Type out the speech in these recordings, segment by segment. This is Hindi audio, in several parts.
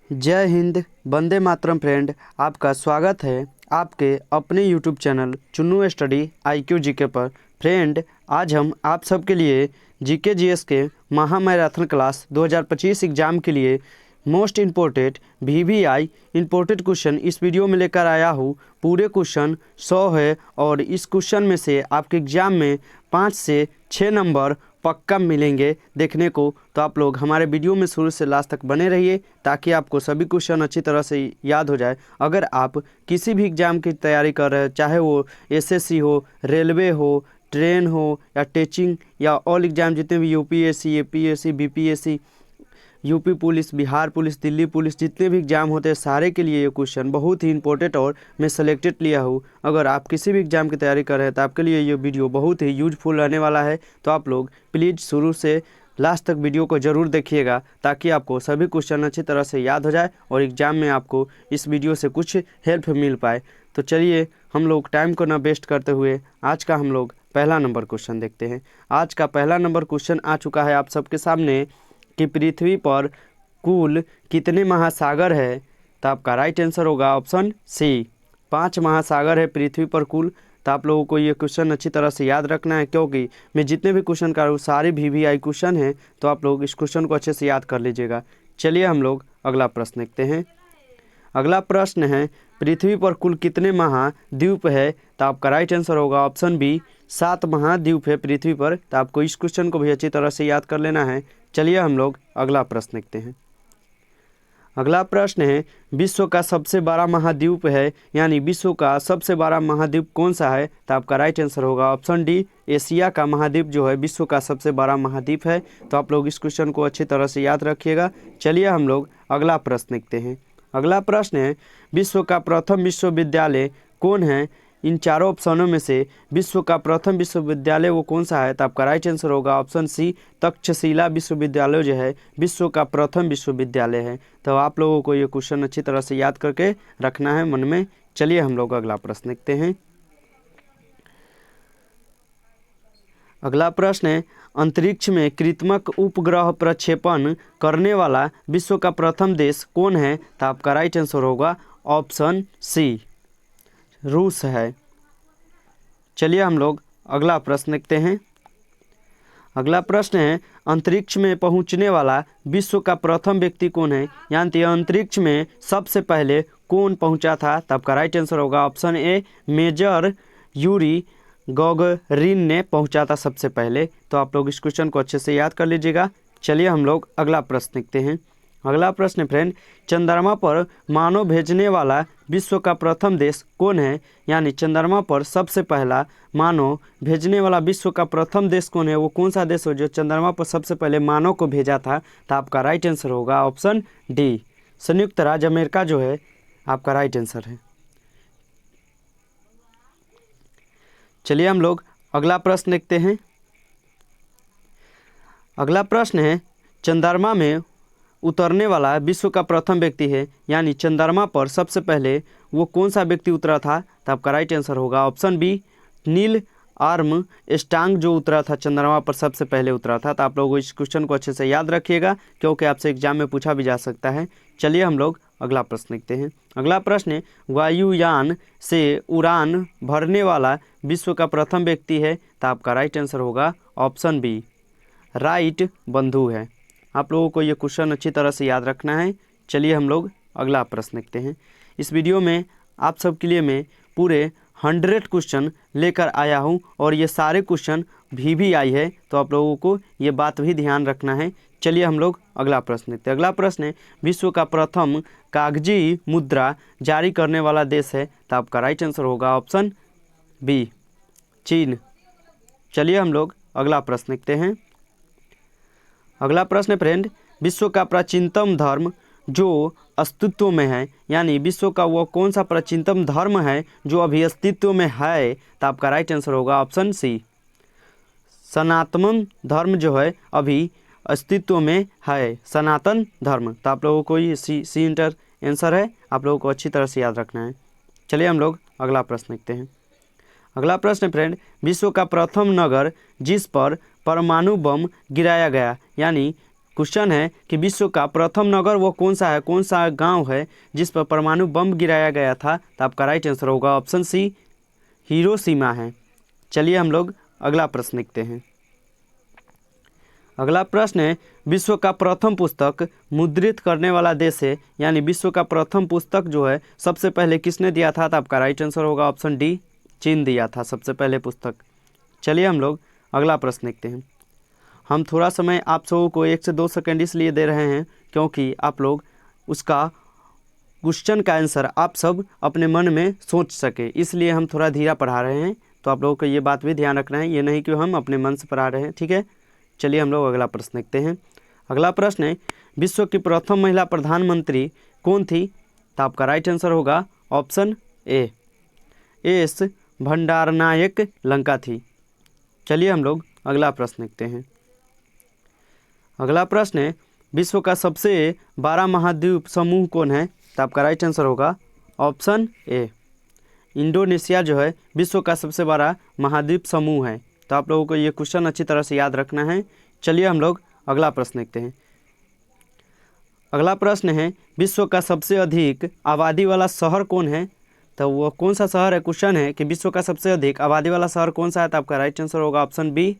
जय हिंद, वंदे मातरम फ्रेंड। आपका स्वागत है आपके अपने YouTube channel Chunnu study IQ GK पर। फ्रेंड, आज हम आप सबके लिए जीके जीएस के महा मैराथन क्लास 2025 एग्ज़ाम के लिए most important VVI important question इस वीडियो में लेकर आया हूँ। पूरे क्वेश्चन 100 है और इस क्वेश्चन में से आपके एग्ज़ाम में 5 से 6 नंबर पक्का मिलेंगे देखने को। तो आप लोग हमारे वीडियो में शुरू से लास्ट तक बने रहिए ताकि आपको सभी क्वेश्चन अच्छी तरह से याद हो जाए। अगर आप किसी भी एग्ज़ाम की तैयारी कर रहे हैं, चाहे वो SSC हो, रेलवे हो, ट्रेन हो या टीचिंग या ऑल एग्ज़ाम जितने भी UPSC, APSC, BPSC, UP police, Bihar police, Delhi police, जितने भी एग्ज़ाम होते हैं सारे के लिए ये क्वेश्चन बहुत ही इंपॉर्टेंट और मैं सेलेक्टेड लिया हूँ। अगर आप किसी भी एग्ज़ाम की तैयारी कर रहे हैं तो आपके लिए ये वीडियो बहुत ही यूजफुल रहने वाला है। तो आप लोग प्लीज़ शुरू से लास्ट तक वीडियो को ज़रूर देखिएगा ताकि आपको सभी क्वेश्चन अच्छी तरह से याद हो जाए और एग्ज़ाम में आपको इस वीडियो से कुछ हेल्प मिल पाए। तो चलिए हम लोग टाइम को ना वेस्ट करते हुए आज का हम लोग पहला नंबर क्वेश्चन देखते हैं। आज का पहला नंबर क्वेश्चन आ चुका है आप सबके सामने कि पृथ्वी पर कुल कितने महासागर है। तो आपका राइट आंसर होगा ऑप्शन सी, 5 महासागर है पृथ्वी पर कुल। तो आप लोगों को ये क्वेश्चन अच्छी तरह से याद रखना है क्योंकि मैं जितने भी क्वेश्चन कर रहा हूँ सारे VVI क्वेश्चन हैं। तो आप लोग इस क्वेश्चन को अच्छे से याद कर लीजिएगा। चलिए हम लोग अगला प्रश्न देखते हैं। अगला प्रश्न है पृथ्वी पर कुल कितने महाद्वीप है। तो आपका राइट आंसर होगा ऑप्शन बी, 7 महाद्वीप है पृथ्वी पर। तो आपको इस क्वेश्चन को भी अच्छी तरह से याद कर लेना है। चलिए हम लोग अगला प्रश्न देखते हैं। अगला प्रश्न है विश्व का सबसे बड़ा महाद्वीप है, यानी विश्व का सबसे बड़ा महाद्वीप कौन सा है। तो आपका राइट आंसर होगा ऑप्शन डी, एशिया का महाद्वीप जो है विश्व का सबसे बड़ा महाद्वीप है। तो आप लोग इस क्वेश्चन को अच्छी तरह से याद रखिएगा। चलिए हम लोग अगला प्रश्न देखते हैं। अगला प्रश्न है विश्व का प्रथम विश्वविद्यालय कौन है। इन चारों ऑप्शनों में से विश्व का प्रथम विश्वविद्यालय वो कौन सा है। तो आपका राइट आंसर होगा ऑप्शन सी, तक्षशिला विश्वविद्यालय जो है विश्व का प्रथम विश्वविद्यालय है। तो आप लोगों को ये क्वेश्चन अच्छी तरह से याद करके रखना है मन में। चलिए हम लोग अगला प्रश्न देखते हैं। अगला प्रश्न है अंतरिक्ष में कृत्रिम उपग्रह प्रक्षेपण करने वाला विश्व का प्रथम देश कौन है। तो आपका राइट आंसर होगा ऑप्शन सी, रूस है। चलिए हम लोग अगला प्रश्न देखते हैं। अगला प्रश्न है अंतरिक्ष में पहुंचने वाला विश्व का प्रथम व्यक्ति कौन है, यानी अंतरिक्ष में सबसे पहले कौन पहुंचा था। तब का राइट आंसर होगा ऑप्शन ए, मेजर यूरी गॉगरिन ने पहुंचा था सबसे पहले। तो आप लोग इस क्वेश्चन को अच्छे से याद कर लीजिएगा। चलिए हम लोग अगला प्रश्न देखते हैं। अगला प्रश्न फ्रेंड चंद्रमा पर मानव भेजने वाला विश्व का प्रथम देश कौन है, यानी चंद्रमा पर सबसे पहला मानव भेजने वाला विश्व का प्रथम देश कौन है, वो कौन सा देश हो जो चंद्रमा पर सबसे पहले मानव को भेजा था। तो आपका राइट आंसर होगा ऑप्शन डी, संयुक्त राज्य अमेरिका जो है आपका राइट आंसर है। चलिए हम लोग अगला प्रश्न देखते हैं। अगला प्रश्न है चंद्रमा में उतरने वाला विश्व का प्रथम व्यक्ति है, यानी चंद्रमा पर सबसे पहले वो कौन सा व्यक्ति उतरा था। तो आपका राइट आंसर होगा ऑप्शन बी, नील आर्मस्ट्रांग जो उतरा था चंद्रमा पर सबसे पहले उतरा था। तो आप लोग इस क्वेश्चन को अच्छे से याद रखिएगा क्योंकि आपसे एग्जाम में पूछा भी जा सकता है। चलिए हम लोग अगला प्रश्न देखते हैं। अगला प्रश्न है वायुयान से उड़ान भरने वाला विश्व का प्रथम व्यक्ति है। तो आपका राइट आंसर होगा ऑप्शन बी, राइट बंधु है। आप लोगों को ये क्वेश्चन अच्छी तरह से याद रखना है। चलिए हम लोग अगला प्रश्न देखते हैं। इस वीडियो में आप सब के लिए मैं पूरे 100 क्वेश्चन लेकर आया हूँ और ये सारे क्वेश्चन VVI है। तो आप लोगों को ये बात भी ध्यान रखना है। चलिए हम लोग अगला प्रश्न देखते हैं। अगला प्रश्न है विश्व का प्रथम कागजी मुद्रा जारी करने वाला देश है। तो आपका राइट आंसर होगा ऑप्शन बी, चीन। चलिए हम लोग अगला प्रश्न देखते हैं। अगला प्रश्न फ्रेंड विश्व का प्राचीनतम धर्म जो अस्तित्व में है, यानी विश्व का वो कौन सा प्राचीनतम धर्म है जो अभी अस्तित्व में है। तो आपका राइट आंसर होगा ऑप्शन सी, सनातन धर्म जो है अभी अस्तित्व में है, सनातन धर्म। तो आप लोगों को ये सी इंटर आंसर है, आप लोगों को अच्छी तरह से याद रखना है। चलिए हम लोग अगला प्रश्न देखते हैं। अगला प्रश्न फ्रेंड विश्व का प्रथम नगर जिस पर परमाणु बम गिराया गया, यानी क्वेश्चन है कि विश्व का प्रथम नगर वो कौन सा है, कौन सा गांव है जिस पर परमाणु बम गिराया गया था, तो आपका राइट आंसर होगा ऑप्शन सी, हिरोशिमा है। चलिए हम लोग अगला प्रश्न देखते हैं। अगला प्रश्न है विश्व का प्रथम पुस्तक मुद्रित करने वाला देश है, यानी विश्व का प्रथम पुस्तक जो है सबसे पहले किसने दिया था, तो आपका राइट आंसर होगा ऑप्शन डी, चीन दिया था सबसे पहले पुस्तक। चलिए हम लोग अगला प्रश्न देखते हैं। हम थोड़ा समय आप सबों को 1 से 2 सेकंड इसलिए दे रहे हैं क्योंकि आप लोग उसका क्वेश्चन का आंसर आप सब अपने मन में सोच सके, इसलिए हम थोड़ा धीरा पढ़ा रहे हैं। तो आप लोगों को ये बात भी ध्यान रखना है, ये नहीं कि हम अपने मन से पढ़ा रहे हैं, ठीक है। चलिए हम लोग अगला प्रश्न देखते हैं। अगला प्रश्न है विश्व की प्रथम महिला प्रधानमंत्री कौन थी, तो आपका राइट आंसर होगा ऑप्शन ए, एस भंडारनायक लंका थी। चलिए हम लोग अगला प्रश्न देखते हैं। अगला प्रश्न है विश्व का सबसे बड़ा महाद्वीप समूह कौन है, तो आपका राइट आंसर होगा ऑप्शन ए, इंडोनेशिया जो है विश्व का सबसे बड़ा महाद्वीप समूह है। तो आप लोगों को ये क्वेश्चन अच्छी तरह से याद रखना है। चलिए हम लोग अगला प्रश्न देखते हैं। अगला प्रश्न है विश्व का सबसे अधिक आबादी वाला शहर कौन है, तो वो कौन सा शहर है, क्वेश्चन है कि विश्व का सबसे अधिक आबादी वाला शहर कौन सा है, तो आपका राइट आंसर होगा ऑप्शन बी,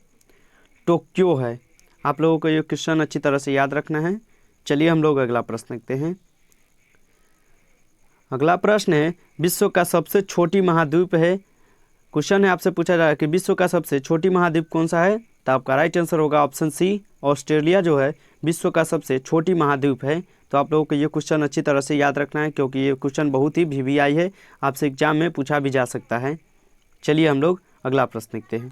टोक्यो है। आप लोगों को ये क्वेश्चन अच्छी तरह से याद रखना है। चलिए हम लोग अगला प्रश्न देखते हैं। अगला प्रश्न है विश्व का सबसे छोटी महाद्वीप है, क्वेश्चन है आपसे पूछा जा रहा है कि विश्व का सबसे छोटी महाद्वीप कौन सा है, तो आपका राइट आंसर होगा ऑप्शन सी, ऑस्ट्रेलिया जो है विश्व का सबसे छोटी महाद्वीप है। तो आप लोगों को ये क्वेश्चन अच्छी तरह से याद रखना है क्योंकि ये क्वेश्चन बहुत ही वीवीआई है, आपसे एग्जाम में पूछा भी जा सकता है। चलिए हम लोग अगला प्रश्न देखते हैं।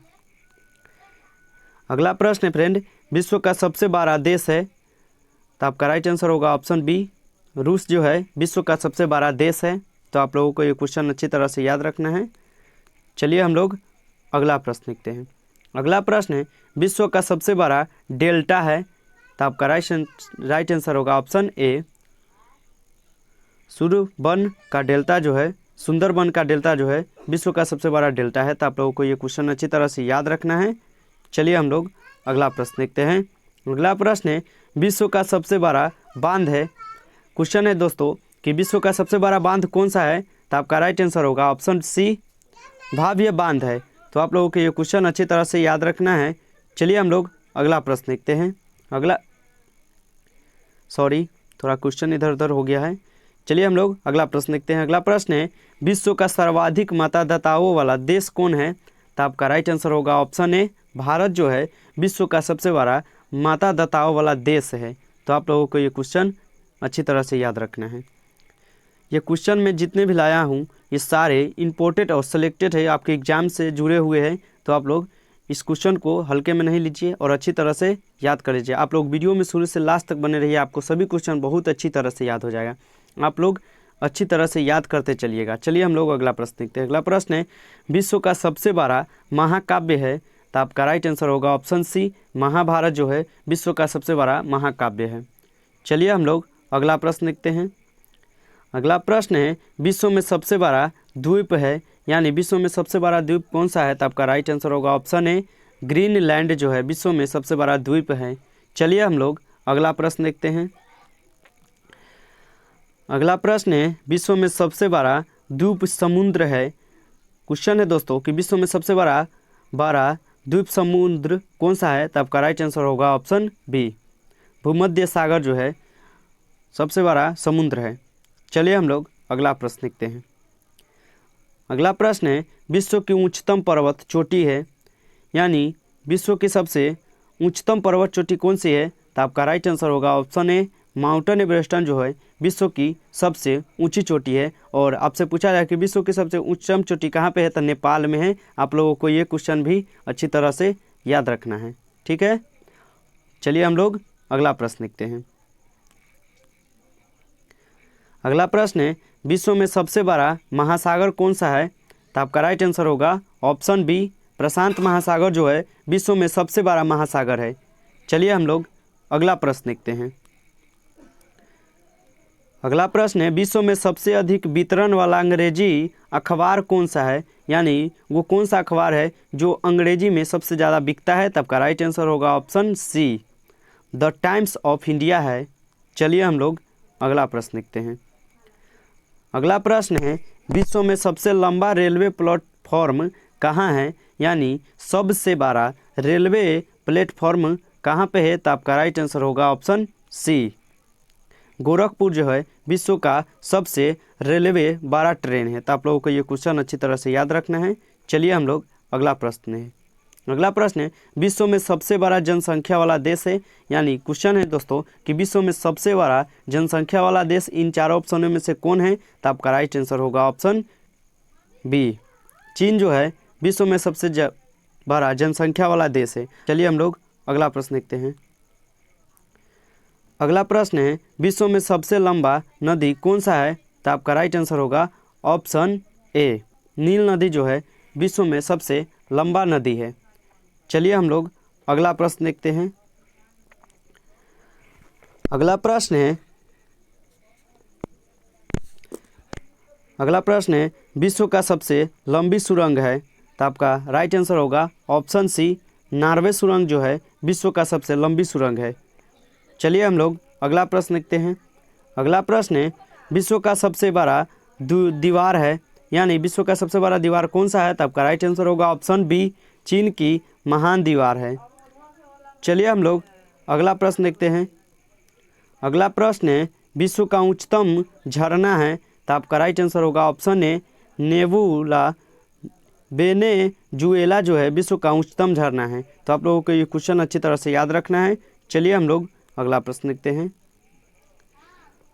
अगला प्रश्न है फ्रेंड विश्व का सबसे बड़ा देश है, तो आपका राइट आंसर होगा ऑप्शन बी, रूस जो है विश्व का सबसे बड़ा देश है। तो आप लोगों को ये क्वेश्चन अच्छी तरह से याद रखना है। चलिए हम लोग अगला प्रश्न देखते हैं। अगला प्रश्न है विश्व का सबसे बड़ा डेल्टा है, तो आपका राइट आंसर होगा ऑप्शन ए, सुंदरबन का डेल्टा जो है, सुंदरबन का डेल्टा जो है विश्व का सबसे बड़ा डेल्टा है। तो आप लोगों को ये क्वेश्चन अच्छी तरह से याद रखना है। चलिए हम लोग अगला प्रश्न देखते हैं। अगला प्रश्न है विश्व का सबसे बड़ा बांध है, क्वेश्चन है दोस्तों कि विश्व का सबसे बड़ा बांध कौन सा है, तो आपका राइट आंसर होगा ऑप्शन सी, भाभीय बांध है। तो आप लोगों को ये क्वेश्चन अच्छी तरह से याद रखना है। चलिए हम लोग अगला प्रश्न देखते हैं। थोड़ा क्वेश्चन इधर उधर हो गया है। चलिए हम लोग अगला प्रश्न देखते हैं। अगला प्रश्न है विश्व का सर्वाधिक मतदाताओं वाला देश कौन है, तो आपका राइट आंसर होगा ऑप्शन ए, भारत जो है विश्व का सबसे बड़ा मतदाताओं वाला देश है। तो आप लोगों को ये क्वेश्चन अच्छी तरह से याद रखना है। ये क्वेश्चन मैं जितने भी लाया हूँ ये सारे इम्पोर्टेड और सिलेक्टेड है, आपके एग्जाम से जुड़े हुए हैं। तो आप लोग इस क्वेश्चन को हल्के में नहीं लीजिए और अच्छी तरह से याद कर लीजिए। आप लोग वीडियो में शुरू से लास्ट तक बने रहिए, आपको सभी क्वेश्चन बहुत अच्छी तरह से याद हो जाएगा। आप लोग अच्छी तरह से याद करते चलिएगा। चलिए हम लोग अगला प्रश्न देखते हैं। अगला प्रश्न है विश्व का सबसे बड़ा महाकाव्य है, तो आपका राइट आंसर होगा ऑप्शन सी, महाभारत जो है विश्व का सबसे बड़ा महाकाव्य है। चलिए हम लोग अगला प्रश्न देखते हैं। अगला प्रश्न है विश्व में सबसे बड़ा द्वीप है, यानी विश्व में सबसे बड़ा द्वीप कौन सा है, तो आपका राइट आंसर होगा ऑप्शन ए, ग्रीनलैंड जो है विश्व में सबसे बड़ा द्वीप है। चलिए हम लोग अगला प्रश्न देखते हैं। अगला प्रश्न है विश्व में सबसे बड़ा द्वीप समुद्र है, क्वेश्चन है दोस्तों कि विश्व में सबसे बड़ा द्वीप समुद्र कौन सा है, तो आपका राइट आंसर होगा ऑप्शन बी, भूमध्य सागर जो है सबसे बड़ा समुद्र है। चलिए हम लोग अगला प्रश्न देखते हैं। अगला प्रश्न है विश्व की उच्चतम पर्वत चोटी है, यानी विश्व की सबसे उच्चतम पर्वत चोटी कौन सी है, तो आपका राइट आंसर होगा ऑप्शन ए, माउंटेन एवरेस्ट जो है विश्व की सबसे ऊंची चोटी है। और आपसे पूछा जाए कि विश्व की सबसे उच्चतम चोटी कहाँ पे है, तो नेपाल में है। आप लोगों को ये क्वेश्चन भी अच्छी तरह से याद रखना है, ठीक है। चलिए हम लोग अगला प्रश्न देखते हैं। अगला प्रश्न है विश्व में सबसे बड़ा महासागर कौन सा है, तो आपका राइट आंसर होगा ऑप्शन बी, प्रशांत महासागर जो है विश्व में सबसे बड़ा महासागर है। चलिए हम लोग अगला प्रश्न देखते हैं। अगला प्रश्न है विश्व में सबसे अधिक वितरण वाला अंग्रेजी अखबार कौन सा है, यानी वो कौन सा अखबार है जो अंग्रेजी में सबसे ज़्यादा बिकता है, तब का राइट आंसर होगा option C, the Times of India है। चलिए हम लोग अगला प्रश्न देखते हैं। अगला प्रश्न है, विश्व में सबसे लंबा रेलवे प्लेटफॉर्म कहाँ है, यानी सबसे बड़ा रेलवे प्लेटफॉर्म कहाँ पे है? तो आपका राइट आंसर होगा ऑप्शन सी, गोरखपुर जो है विश्व का सबसे रेलवे बड़ा ट्रेन है। तो आप लोगों को ये क्वेश्चन अच्छी तरह से याद रखना है। चलिए हम लोग अगला प्रश्न है। अगला प्रश्न है, विश्व में सबसे बड़ा जनसंख्या वाला देश है, यानी क्वेश्चन है दोस्तों कि विश्व में सबसे बड़ा जनसंख्या वाला देश इन चारों ऑप्शनों में से कौन है? तो आपका राइट आंसर होगा ऑप्शन बी, चीन जो है विश्व में सबसे बड़ा जनसंख्या वाला देश है। चलिए हम लोग अगला प्रश्न देखते हैं। अगला प्रश्न है, विश्व में सबसे लंबा नदी कौन सा है? तो आपका राइट आंसर होगा ऑप्शन ए, नील नदी जो है विश्व में सबसे लंबा नदी है। चलिए हम लोग अगला प्रश्न देखते हैं। अगला प्रश्न है विश्व का सबसे लंबी सुरंग है। तो आपका राइट आंसर होगा ऑप्शन सी, नॉर्वे सुरंग जो है विश्व का सबसे लंबी सुरंग है। चलिए हम लोग अगला प्रश्न देखते हैं। अगला प्रश्न है, विश्व का सबसे बड़ा दीवार है, यानी विश्व का सबसे बड़ा दीवार कौन सा है? तो आपका राइट आंसर होगा ऑप्शन बी, चीन की महान दीवार है। चलिए हम लोग अगला प्रश्न देखते हैं। अगला प्रश्न है, विश्व का उच्चतम झरना है। तो आपका राइट आंसर होगा ऑप्शन ए, नेबुला वेनेजुएला जो है विश्व का उच्चतम झरना है। तो आप लोगों को ये क्वेश्चन अच्छी तरह से याद रखना है। चलिए हम लोग अगला प्रश्न देखते हैं।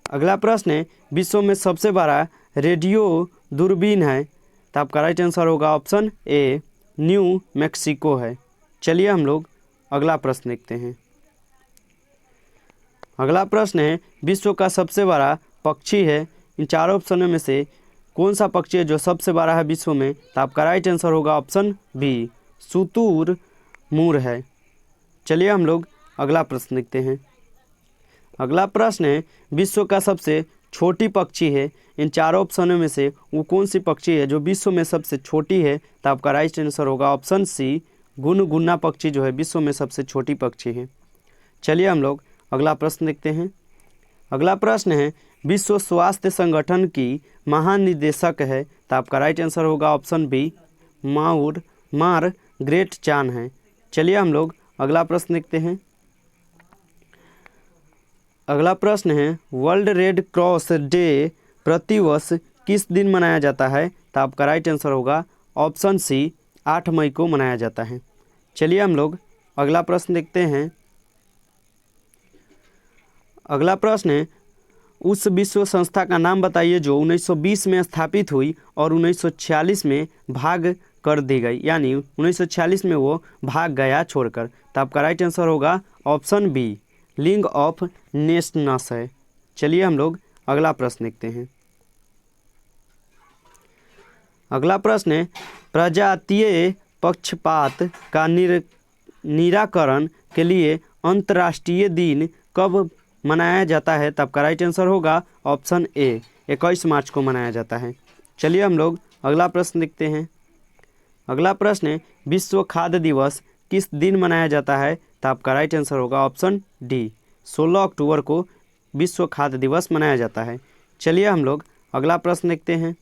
अगला प्रश्न है, विश्व में सबसे बड़ा रेडियो दूरबीन है। तो आपका राइट आंसर होगा ऑप्शन ए, न्यू मैक्सिको है। चलिए हम लोग अगला प्रश्न देखते हैं। अगला प्रश्न है, विश्व का सबसे बड़ा पक्षी है, इन चारों ऑप्शनों में से कौन सा पक्षी है जो सबसे बड़ा है विश्व में? तो आपका राइट आंसर होगा ऑप्शन बी, शुतुरमुर्ग है। चलिए हम लोग अगला प्रश्न देखते हैं। अगला प्रश्न है, विश्व का सबसे छोटी पक्षी है, इन चारों ऑप्शनों में से वो कौन सी पक्षी है जो विश्व में सबसे छोटी है? तो आपका राइट आंसर होगा ऑप्शन सी, गुनगुना पक्षी जो है विश्व में सबसे छोटी पक्षी है। चलिए हम लोग अगला प्रश्न देखते हैं। अगला प्रश्न है, विश्व स्वास्थ्य संगठन की महानिदेशक है। तो आपका राइट आंसर होगा ऑप्शन बी, मार्गरेट चान है। चलिए हम लोग अगला प्रश्न देखते हैं। अगला प्रश्न है, वर्ल्ड रेड क्रॉस डे प्रतिवर्ष किस दिन मनाया जाता है? तो आपका राइट आंसर होगा ऑप्शन सी, 8 मई को मनाया जाता है। चलिए हम लोग अगला प्रश्न देखते हैं। अगला प्रश्न है, उस विश्व संस्था का नाम बताइए जो 1920 में स्थापित हुई और 1946 में भाग कर दी गई, यानी 1946 में वो भाग गया छोड़कर। तो आपका राइट आंसर होगा option B, League of Nations है। चलिए हम लोग अगला प्रश्न देखते हैं। अगला प्रश्न है, प्रजातीय पक्षपात का निराकरण के लिए अंतर्राष्ट्रीय दिन कब मनाया जाता है? तो आपका राइट आंसर होगा ऑप्शन ए, 21 मार्च को मनाया जाता है। चलिए हम लोग अगला प्रश्न देखते हैं। अगला प्रश्न है, विश्व खाद्य दिवस किस दिन मनाया जाता है? तो आपका राइट आंसर होगा ऑप्शन डी, 16 अक्टूबर को विश्व खाद्य दिवस मनाया जाता है। चलिए हम लोग अगला प्रश्न देखते हैं।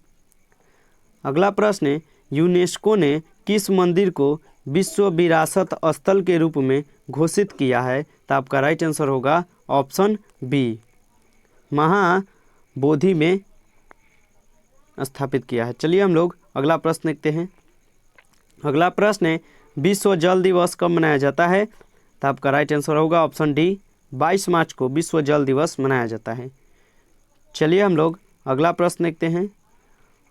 अगला प्रश्न है, यूनेस्को ने किस मंदिर को विश्व विरासत स्थल के रूप में घोषित किया है? तो आपका राइट आंसर होगा ऑप्शन बी, महाबोधि में स्थापित किया है। चलिए हम लोग अगला प्रश्न देखते हैं। अगला प्रश्न है, विश्व जल दिवस कब मनाया जाता है? तो आपका राइट आंसर होगा ऑप्शन डी, 22 मार्च को विश्व जल दिवस मनाया जाता है। चलिए हम लोग अगला प्रश्न देखते हैं।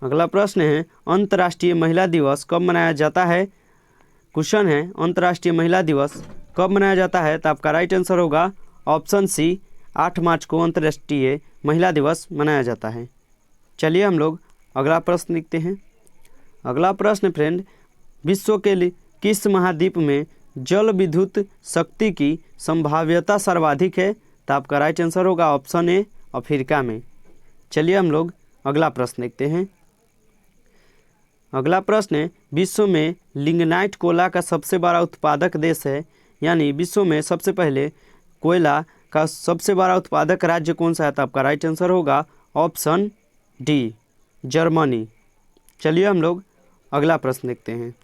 अगला प्रश्न है, अंतर्राष्ट्रीय महिला दिवस कब मनाया जाता है? क्वेश्चन है, अंतर्राष्ट्रीय महिला दिवस कब मनाया जाता है? तो आपका राइट आंसर होगा ऑप्शन सी, 8 मार्च को अंतर्राष्ट्रीय महिला दिवस मनाया जाता है। चलिए हम लोग अगला प्रश्न देखते हैं। अगला प्रश्न फ्रेंड, विश्व के किस महाद्वीप में जल विद्युत शक्ति की संभाव्यता सर्वाधिक है? तो आपका राइट आंसर होगा ऑप्शन ए, अफ्रीका में। चलिए हम लोग अगला प्रश्न देखते हैं। अगला प्रश्न है, विश्व में लिग्नाइट कोला का सबसे बड़ा उत्पादक देश है, यानी विश्व में सबसे पहले कोयला का सबसे बड़ा उत्पादक राज्य कौन सा है? तो आपका राइट आंसर होगा ऑप्शन डी, जर्मनी। चलिए हम लोग अगला प्रश्न देखते हैं।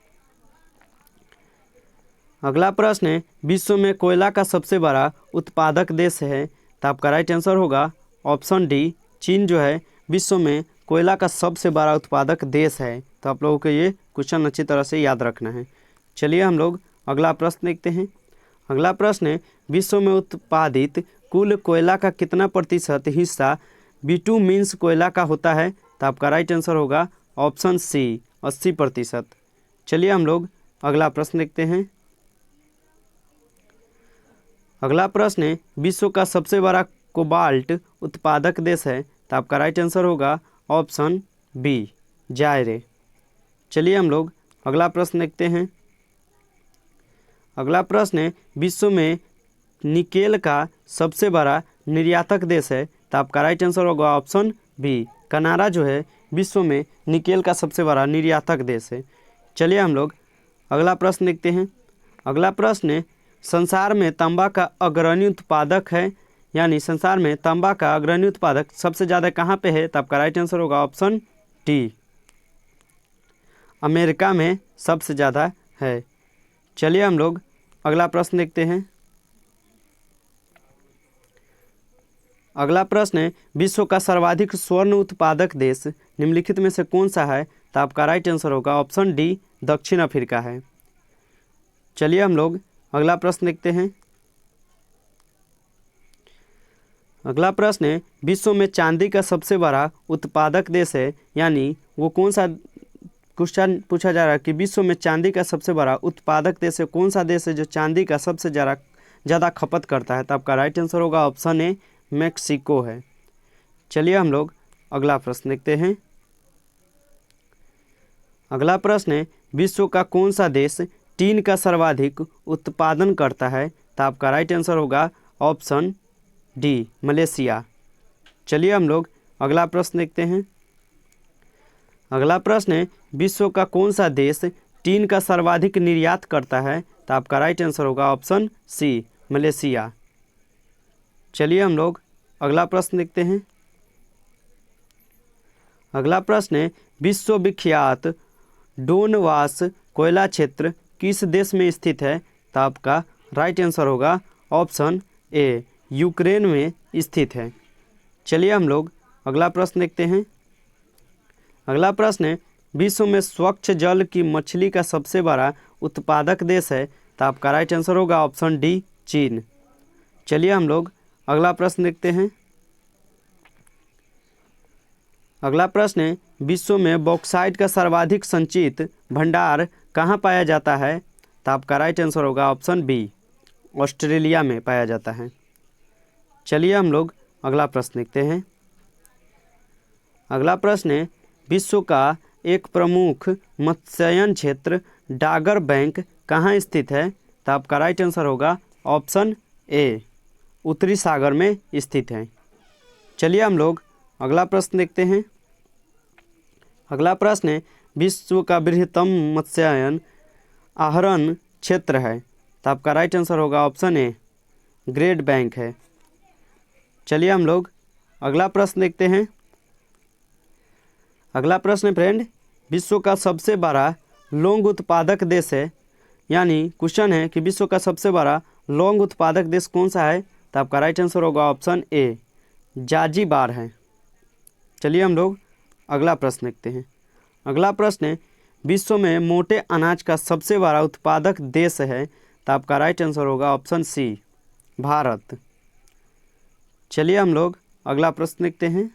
अगला प्रश्न है, विश्व में कोयला का सबसे बड़ा उत्पादक देश है? तो आपका राइट आंसर होगा ऑप्शन डी, चीन जो है विश्व में कोयला का सबसे बड़ा उत्पादक देश है। तो आप लोगों को ये क्वेश्चन अच्छी तरह से याद रखना है। चलिए हम लोग अगला प्रश्न देखते हैं। अगला प्रश्न है, विश्व में उत्पादित कुल कोयला का कितना प्रतिशत हिस्सा बिटुमिन्स कोयला का होता है? तो आपका राइट आंसर होगा ऑप्शन सी, 80%। चलिए हम लोग अगला प्रश्न देखते हैं। अगला प्रश्न है, विश्व का सबसे बड़ा कोबाल्ट उत्पादक देश है? तो आपका राइट आंसर होगा ऑप्शन बी, जायरे। चलिए हम लोग अगला प्रश्न देखते हैं। अगला प्रश्न है, विश्व में निकेल का सबसे बड़ा निर्यातक देश है? तो आपका राइट आंसर होगा ऑप्शन बी, कनाडा जो है विश्व में निकेल का सबसे बड़ा निर्यातक देश है। चलिए हम लोग अगला प्रश्न देखते हैं। अगला प्रश्न है, संसार में तांबा का अग्रणी उत्पादक है, यानी संसार में तांबा का अग्रणी उत्पादक सबसे ज़्यादा कहाँ पे है? तो आपका राइट आंसर होगा ऑप्शन डी, अमेरिका में सबसे ज़्यादा है। चलिए हम लोग अगला प्रश्न देखते हैं। अगला प्रश्न है, विश्व का सर्वाधिक स्वर्ण उत्पादक देश निम्नलिखित में से कौन सा है? तो आपका राइट आंसर होगा ऑप्शन डी, दक्षिण अफ्रीका है। चलिए हम लोग अगला प्रश्न देखते हैं। अगला प्रश्न है, विश्व में चांदी का सबसे बड़ा उत्पादक देश है, यानी वो कौन सा, क्वेश्चन पूछा जा रहा है कि विश्व में चांदी का सबसे बड़ा उत्पादक देश है, कौन सा देश है जो चांदी का सबसे ज़्यादा खपत करता है? तो आपका राइट आंसर होगा ऑप्शन ए, मेक्सिको है। चलिए हम लोग अगला प्रश्न देखते हैं। अगला प्रश्न है, विश्व का कौन सा देश टीन का सर्वाधिक उत्पादन करता है? तो आपका राइट आंसर होगा ऑप्शन डी, मलेशिया। चलिए हम लोग अगला प्रश्न देखते हैं। अगला प्रश्न है, विश्व का कौन सा देश टीन का सर्वाधिक निर्यात करता है? तो आपका राइट आंसर होगा ऑप्शन सी, मलेशिया। चलिए हम लोग अगला प्रश्न देखते हैं। अगला प्रश्न है, विश्व विख्यात डोनबास कोयला क्षेत्र किस देश में स्थित है? तो आपका राइट आंसर होगा ऑप्शन ए, यूक्रेन में स्थित है। चलिए हम लोग अगला प्रश्न देखते हैं। अगला प्रश्न है, विश्व में स्वच्छ जल की मछली का सबसे बड़ा उत्पादक देश है? तो आपका राइट आंसर होगा ऑप्शन डी, चीन। चलिए हम लोग अगला प्रश्न देखते हैं। अगला प्रश्न है, विश्व में बॉक्साइट का सर्वाधिक संचित भंडार कहाँ पाया जाता है? तो आपका राइट आंसर होगा ऑप्शन बी, ऑस्ट्रेलिया में पाया जाता है। चलिए हम लोग अगला प्रश्न देखते हैं। अगला प्रश्न है, विश्व का एक प्रमुख मत्स्यन क्षेत्र डागर बैंक कहाँ स्थित है? तो आपका राइट आंसर होगा ऑप्शन ए, उत्तरी सागर में स्थित है। चलिए हम लोग अगला प्रश्न देखते हैं। अगला प्रश्न है, विश्व का बृहत्तम मत्स्यन आहरण क्षेत्र है? तो आपका राइट आंसर होगा ऑप्शन ए, ग्रेट बैंक है। चलिए हम लोग अगला प्रश्न देखते हैं। अगला प्रश्न है फ्रेंड, विश्व का सबसे बड़ा लौंग उत्पादक देश है, यानी क्वेश्चन है कि विश्व का सबसे बड़ा लौंग उत्पादक देश कौन सा है? तो आपका राइट आंसर होगा ऑप्शन ए, जांजिबार है। चलिए हम लोग अगला प्रश्न देखते हैं। अगला प्रश्न है, विश्व में मोटे अनाज का सबसे बड़ा उत्पादक देश है? तो आपका राइट आंसर होगा ऑप्शन सी, भारत। चलिए हम लोग अगला प्रश्न देखते हैं।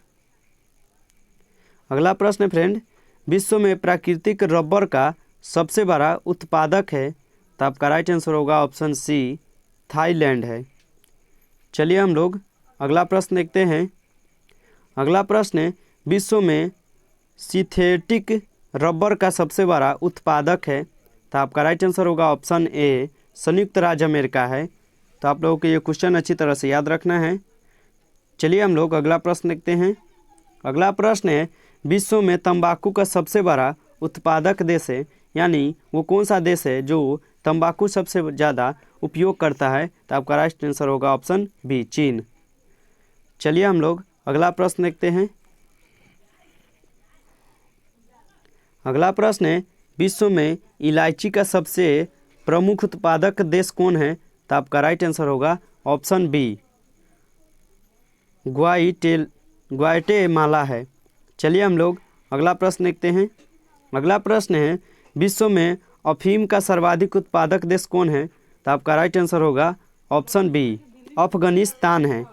अगला प्रश्न है फ्रेंड, विश्व में प्राकृतिक रबर का सबसे बड़ा उत्पादक है? तो आपका राइट आंसर होगा ऑप्शन सी, थाईलैंड है। चलिए हम लोग अगला प्रश्न देखते हैं। अगला प्रश्न है, विश्व में सिंथेटिक रबर का सबसे बड़ा उत्पादक है? तो आपका राइट आंसर होगा ऑप्शन ए, संयुक्त राज्य अमेरिका है। तो आप लोगों को ये क्वेश्चन अच्छी तरह से याद रखना है। चलिए हम लोग अगला प्रश्न देखते हैं। अगला प्रश्न है, विश्व में तंबाकू का सबसे बड़ा उत्पादक देश है, यानी वो कौन सा देश है जो तंबाकू सबसे ज़्यादा उपयोग करता है? तो आपका राइट आंसर होगा ऑप्शन बी, चीन। चलिए हम लोग अगला प्रश्न देखते हैं। अगला प्रश्न है, विश्व में इलायची का सबसे प्रमुख उत्पादक देश कौन है? तो आपका राइट आंसर होगा ऑप्शन बी, ग्वाटेमाला है। चलिए हम लोग अगला प्रश्न देखते हैं। अगला प्रश्न है, विश्व में अफीम का सर्वाधिक उत्पादक देश कौन है? तो आपका राइट आंसर होगा ऑप्शन बी, अफगानिस्तान है।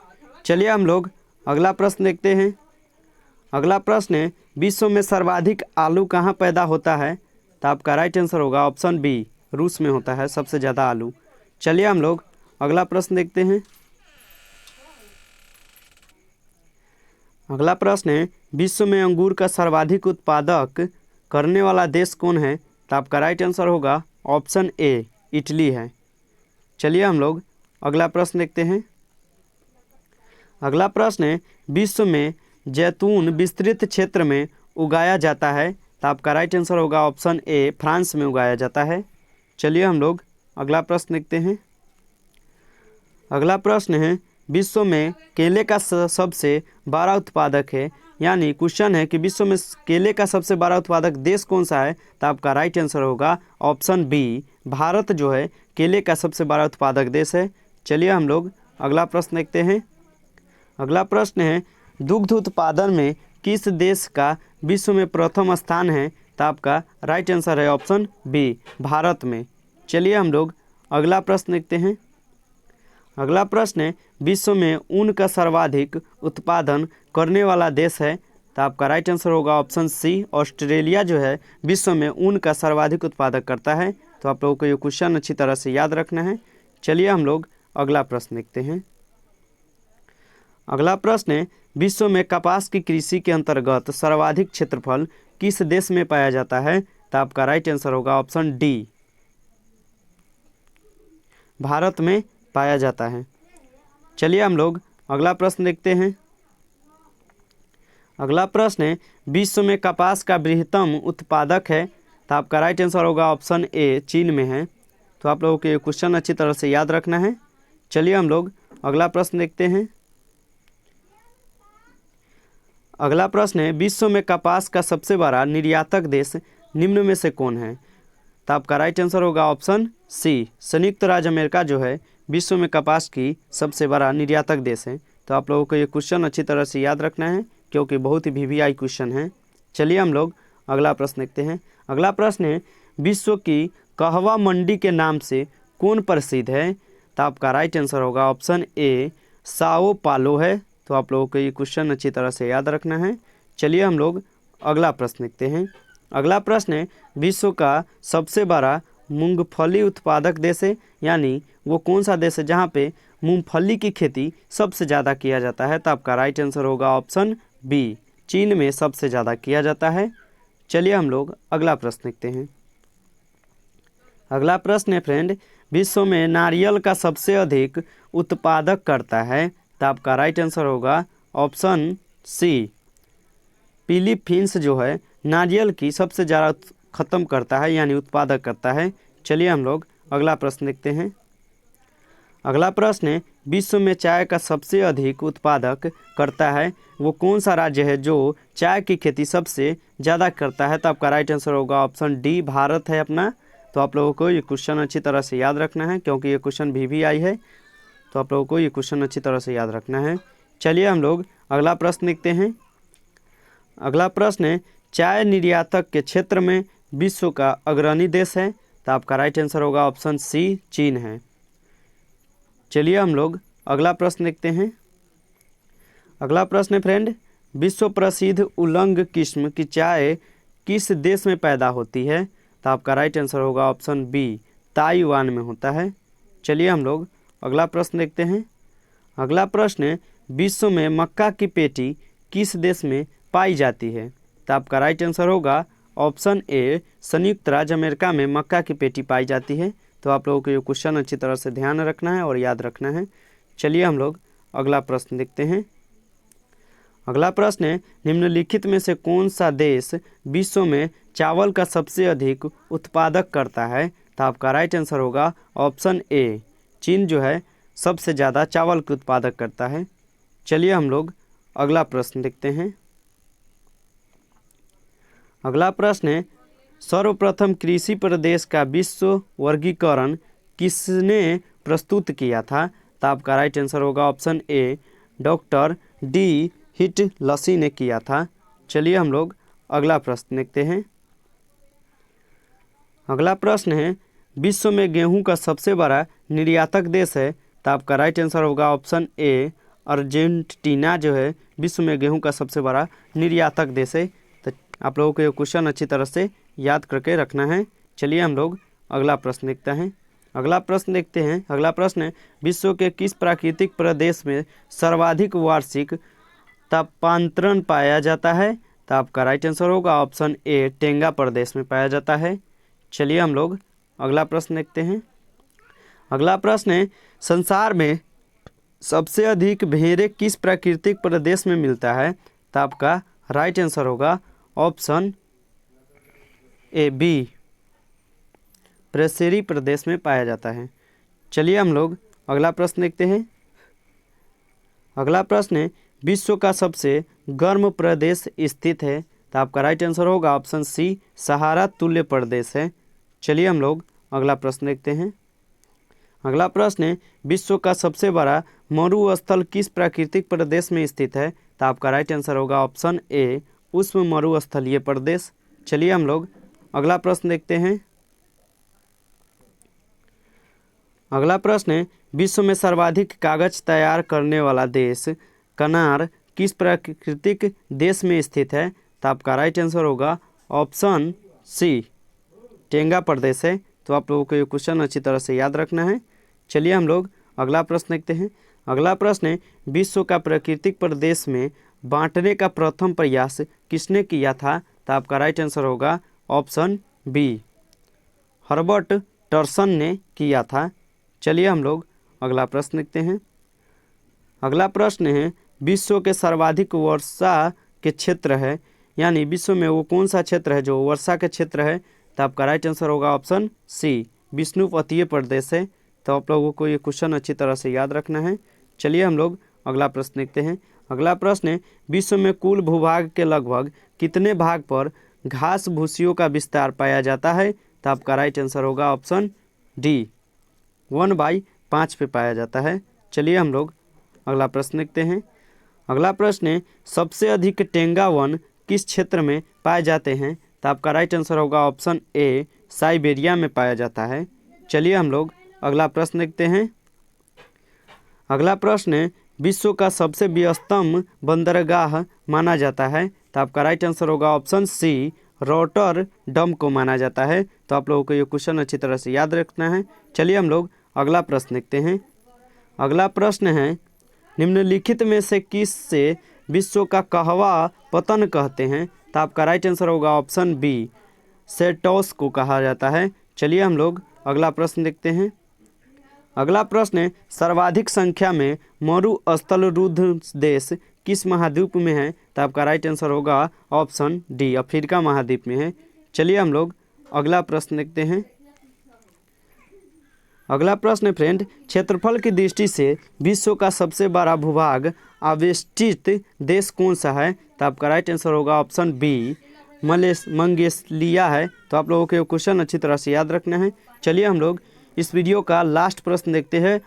चलिए हम लोग अगला प्रश्न देखते हैं। अगला प्रश्न है, विश्व में सर्वाधिक आलू कहाँ पैदा होता है? तो आपका राइट आंसर होगा ऑप्शन बी, रूस में होता है सबसे ज़्यादा आलू। चलिए हम लोग अगला प्रश्न देखते हैं। अगला प्रश्न है, विश्व में अंगूर का सर्वाधिक उत्पादक करने वाला देश कौन है? तो आपका राइट आंसर होगा ऑप्शन ए, इटली है। चलिए हम लोग अगला प्रश्न देखते हैं। अगला प्रश्न है, विश्व में जैतून विस्तृत क्षेत्र में उगाया जाता है? तो आपका राइट आंसर होगा ऑप्शन ए, फ्रांस में उगाया जाता है। चलिए हम लोग अगला प्रश्न देखते हैं। अगला प्रश्न है, विश्व में केले का सबसे बड़ा उत्पादक है, यानी क्वेश्चन है कि विश्व में केले का सबसे बड़ा उत्पादक देश कौन सा है? तो आपका राइट आंसर होगा ऑप्शन बी, भारत जो है केले का सबसे बड़ा उत्पादक देश है। चलिए हम लोग अगला प्रश्न देखते हैं। अगला प्रश्न है, दुग्ध उत्पादन में किस देश का विश्व में प्रथम स्थान है? तो आपका राइट आंसर है ऑप्शन बी, भारत में। चलिए हम लोग अगला प्रश्न देखते हैं। अगला प्रश्न है, विश्व में ऊन का सर्वाधिक उत्पादन करने वाला देश है? तो आपका राइट आंसर होगा ऑप्शन सी, ऑस्ट्रेलिया जो है विश्व में ऊन का सर्वाधिक उत्पादक करता है। तो आप लोगों को ये क्वेश्चन अच्छी तरह से याद रखना है। चलिए हम लोग अगला प्रश्न देखते हैं। अगला प्रश्न है, विश्व में कपास की कृषि के अंतर्गत सर्वाधिक क्षेत्रफल किस देश में पाया जाता है? तो आपका राइट आंसर होगा ऑप्शन डी, भारत में पाया जाता है। चलिए हम लोग अगला प्रश्न देखते हैं। अगला प्रश्न है, विश्व में कपास का बृहत्तम उत्पादक है? तो आपका राइट आंसर होगा ऑप्शन ए, चीन में है। तो आप लोगों को ये क्वेश्चन अच्छी तरह से याद रखना है। चलिए हम लोग अगला प्रश्न देखते हैं। अगला प्रश्न है, विश्व में कपास का सबसे बड़ा निर्यातक देश निम्न में से कौन है? तो आपका राइट आंसर होगा ऑप्शन सी, संयुक्त राज्य अमेरिका जो है विश्व में कपास की सबसे बड़ा निर्यातक देश है। तो आप लोगों को ये क्वेश्चन अच्छी तरह से याद रखना है क्योंकि बहुत ही वीवीआई क्वेश्चन है। चलिए हम लोग अगला प्रश्न देखते हैं। अगला प्रश्न है, विश्व की कहवा मंडी के नाम से कौन प्रसिद्ध है? तो आपका राइट आंसर होगा ऑप्शन ए, साओ पालो है। तो आप लोगों को ये क्वेश्चन अच्छी तरह से याद रखना है। चलिए हम लोग अगला प्रश्न देखते हैं। अगला प्रश्न है, विश्व का सबसे बड़ा मूंगफली उत्पादक देश है, यानी वो कौन सा देश है जहाँ पे मूंगफली की खेती सबसे ज़्यादा किया जाता है? तो आपका राइट आंसर होगा ऑप्शन बी, चीन में सबसे ज़्यादा किया जाता है। चलिए हम लोग अगला प्रश्न देखते हैं। अगला प्रश्न है फ्रेंड, विश्व में नारियल का सबसे अधिक उत्पादक करता है? तो आपका राइट आंसर होगा ऑप्शन सी, फिलीपींस जो है नारियल की सबसे ज़्यादा ख़त्म करता है, यानी उत्पादक करता है। चलिए हम लोग अगला प्रश्न देखते हैं। अगला प्रश्न है, विश्व में चाय का सबसे अधिक उत्पादक करता है वो कौन सा राज्य है जो चाय की खेती सबसे ज़्यादा करता है? तो आपका राइट आंसर होगा ऑप्शन डी, भारत है अपना। तो आप लोगों को ये क्वेश्चन अच्छी तरह से याद रखना है क्योंकि ये क्वेश्चन वीवीआई है। तो आप लोगों को ये क्वेश्चन अच्छी तरह से याद रखना है। चलिए हम लोग अगला प्रश्न देखते हैं। अगला प्रश्न है, चाय निर्यातक के क्षेत्र में विश्व का अग्रणी देश है? तो आपका राइट आंसर होगा ऑप्शन सी, चीन है। चलिए हम लोग अगला प्रश्न देखते हैं। अगला प्रश्न है फ्रेंड, विश्व प्रसिद्ध उलंग किस्म की चाय किस देश में पैदा होती है? तो आपका राइट आंसर होगा ऑप्शन बी, ताइवान में होता है। चलिए हम लोग अगला प्रश्न देखते हैं। अगला प्रश्न है, विश्व में मक्का की पेटी किस देश में पाई जाती है? तो आपका राइट आंसर होगा ऑप्शन ए, संयुक्त राज्य अमेरिका में मक्का की पेटी पाई जाती है। तो आप लोगों को ये क्वेश्चन अच्छी तरह से ध्यान रखना है और याद रखना है। चलिए हम लोग अगला प्रश्न देखते हैं। अगला प्रश्न है, निम्नलिखित में से कौन सा देश विश्व में चावल का सबसे अधिक उत्पादक करता है? तो आपका राइट आंसर होगा ऑप्शन ए, चीन जो है सबसे ज़्यादा चावल के उत्पादक करता है। चलिए हम लोग अगला प्रश्न देखते हैं। अगला प्रश्न है, सर्वप्रथम कृषि प्रदेश का विश्व वर्गीकरण किसने प्रस्तुत किया था? तो आपका राइट आंसर होगा ऑप्शन ए, डॉक्टर डी हिटलसी ने किया था। चलिए हम लोग अगला प्रश्न देखते हैं। अगला प्रश्न है, विश्व में गेहूं का सबसे बड़ा निर्यातक देश है? तो आपका राइट आंसर होगा ऑप्शन ए, अर्जेंटीना जो है विश्व में गेहूं का सबसे बड़ा निर्यातक देश है। तो आप लोगों को ये क्वेश्चन अच्छी तरह से याद करके रखना है। चलिए हम लोग अगला प्रश्न देखते हैं। अगला प्रश्न है, विश्व के किस प्राकृतिक प्रदेश में सर्वाधिक वार्षिक तापांतरण पाया जाता है? तो आपका राइट आंसर होगा ऑप्शन ए, टेंगा प्रदेश में पाया जाता है। चलिए हम लोग अगला प्रश्न देखते हैं। अगला प्रश्न है, संसार में सबसे अधिक भेड़ें किस प्राकृतिक प्रदेश में मिलता है? तो आपका राइट आंसर होगा ऑप्शन ए, बी, प्रेसेरी प्रदेश में पाया जाता है। चलिए हम लोग अगला प्रश्न देखते हैं। अगला प्रश्न है, विश्व का सबसे गर्म प्रदेश स्थित है? तो आपका राइट आंसर होगा ऑप्शन सी, सहारा तुल्य प्रदेश है। चलिए हम लोग अगला प्रश्न देखते हैं। अगला प्रश्न है, विश्व का सबसे बड़ा मरुस्थल किस प्राकृतिक प्रदेश में स्थित है? तो आपका राइट आंसर होगा ऑप्शन ए, उष्ण मरुस्थलीय प्रदेश। चलिए हम लोग अगला प्रश्न देखते हैं। अगला प्रश्न है, विश्व में सर्वाधिक कागज तैयार करने वाला देश कनार किस प्राकृतिक देश में स्थित है? तो आपका राइट आंसर होगा ऑप्शन सी, टेंगा प्रदेश है। तो आप लोगों को ये क्वेश्चन अच्छी तरह से याद रखना है। चलिए हम लोग अगला प्रश्न देखते हैं। अगला प्रश्न है, विश्व का प्राकृतिक प्रदेश में बांटने का प्रथम प्रयास किसने किया था? तो आपका राइट आंसर होगा ऑप्शन बी, हर्बर्ट टर्सन ने किया था। चलिए हम लोग अगला प्रश्न देखते हैं। अगला प्रश्न है, विश्व के सर्वाधिक वर्षा के क्षेत्र है, यानी विश्व में वो कौन सा क्षेत्र है जो वर्षा के क्षेत्र है? तो आपका राइट आंसर होगा ऑप्शन सी, विष्णुपतीय प्रदेश है। तो आप लोगों को ये क्वेश्चन अच्छी तरह से याद रखना है। चलिए हम लोग अगला प्रश्न देखते हैं। अगला प्रश्न है, विश्व में कुल भूभाग के लगभग कितने भाग पर घास भूसियों का विस्तार पाया जाता है? तो आपका राइट आंसर होगा ऑप्शन डी, 1/5 पे पाया जाता है। चलिए हम लोग अगला प्रश्न देखते हैं। अगला प्रश्न है, सबसे अधिक टेंगा वन किस क्षेत्र में पाए जाते हैं? तो आपका राइट आंसर होगा ऑप्शन ए, साइबेरिया में पाया जाता है। चलिए हम लोग अगला प्रश्न देखते हैं। अगला प्रश्न है, विश्व का सबसे व्यस्तम बंदरगाह माना जाता है? तो आपका राइट आंसर होगा ऑप्शन सी, रॉटरडम को माना जाता है। तो आप लोगों को ये क्वेश्चन अच्छी तरह से याद रखना है। चलिए हम लोग अगला प्रश्न देखते हैं। अगला प्रश्न है, निम्नलिखित में से किस से विश्व का कहवा पतन कहते हैं? तो आपका राइट आंसर होगा ऑप्शन बी, सेटोस को कहा जाता है। चलिए हम लोग अगला प्रश्न देखते हैं। अगला प्रश्न है, सर्वाधिक संख्या में मरुस्थलरुद्ध देश किस महाद्वीप में है? तो आपका राइट आंसर होगा ऑप्शन डी, अफ्रीका महाद्वीप में है। चलिए हम लोग अगला प्रश्न देखते हैं। अगला प्रश्न फ्रेंड, क्षेत्रफल की दृष्टि से विश्व का सबसे बड़ा भूभाग आवेष्टित देश कौन सा है? तो आपका राइट आंसर होगा ऑप्शन बी, मंगोलिया है। तो आप लोगों को क्वेश्चन अच्छी तरह से याद रखना है। चलिए हम लोग इस वीडियो का लास्ट प्रश्न देखते हैं,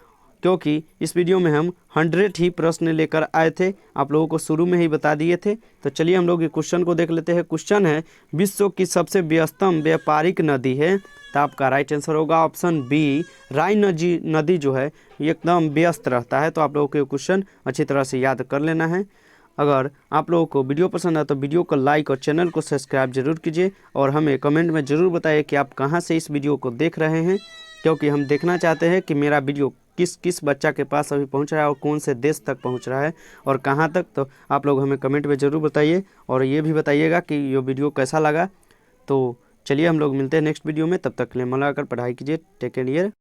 क्योंकि इस वीडियो में हम 100 ही प्रश्न लेकर आए थे, आप लोगों को शुरू में ही बता दिए थे। तो चलिए हम लोग ये क्वेश्चन को देख लेते हैं। क्वेश्चन है, विश्व की सबसे व्यस्तम व्यापारिक नदी है? तो आपका राइट आंसर होगा ऑप्शन बी, राइन नदी जो है एकदम व्यस्त रहता है। तो आप लोगों को ये क्वेश्चन अच्छी तरह से याद कर लेना है। अगर आप लोगों को वीडियो पसंद आए तो वीडियो को लाइक और चैनल को सब्सक्राइब जरूर कीजिए, और हमें कमेंट में ज़रूर बताइए कि आप कहां से इस वीडियो को देख रहे हैं, क्योंकि हम देखना चाहते हैं कि मेरा वीडियो किस किस बच्चा के पास अभी पहुंच रहा है और कौन से देश तक पहुंच रहा है और कहां तक। तो आप लोग हमें कमेंट में ज़रूर बताइए, और ये भी बताइएगा कि ये वीडियो कैसा लगा। तो चलिए हम लोग मिलते हैं नेक्स्ट वीडियो में, तब तक के लिए मन लगाकर पढ़ाई कीजिए। Take care.